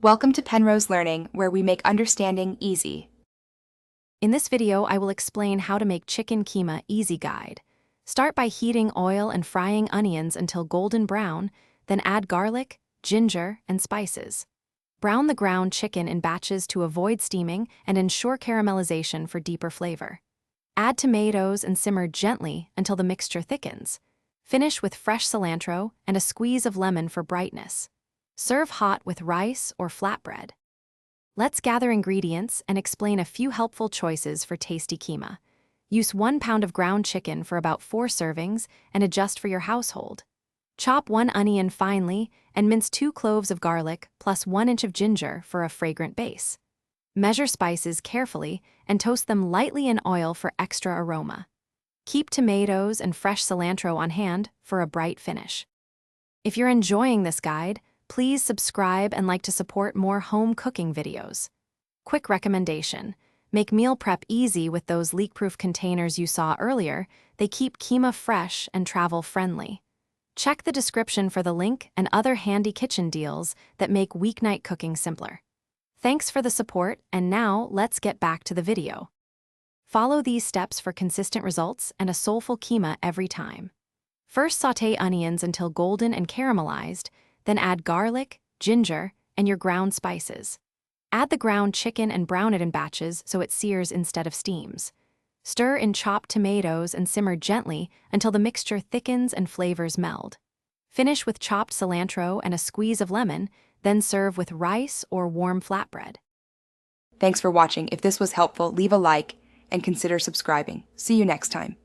Welcome to Penrose Learning, where we make understanding easy. In this video, I will explain how to make chicken keema easy guide. Start by heating oil and frying onions until golden brown, then add garlic, ginger, and spices. Brown the ground chicken in batches to avoid steaming and ensure caramelization for deeper flavor. Add tomatoes and simmer gently until the mixture thickens. Finish with fresh cilantro and a squeeze of lemon for brightness. Serve hot with rice or flatbread. Let's gather ingredients and explain a few helpful choices for tasty keema. Use 1 pound of ground chicken for about 4 servings and adjust for your household. Chop 1 onion finely and mince 2 cloves of garlic plus 1 inch of ginger for a fragrant base. Measure spices carefully and toast them lightly in oil for extra aroma. Keep tomatoes and fresh cilantro on hand for a bright finish. If you're enjoying this guide, please subscribe and like to support more home cooking videos. Quick recommendation: make meal prep easy with those leak-proof containers you saw earlier. They keep keema fresh and travel-friendly. Check the description for the link and other handy kitchen deals that make weeknight cooking simpler. Thanks for the support, and now let's get back to the video. Follow these steps for consistent results and a soulful keema every time. First, sauté onions until golden and caramelized, then add garlic, ginger, and your ground spices. Add the ground chicken and brown it in batches so it sears instead of steams. Stir in chopped tomatoes and simmer gently until the mixture thickens and flavors meld. Finish with chopped cilantro and a squeeze of lemon, then serve with rice or warm flatbread. Thanks for watching. If this was helpful, leave a like and consider subscribing. See you next time.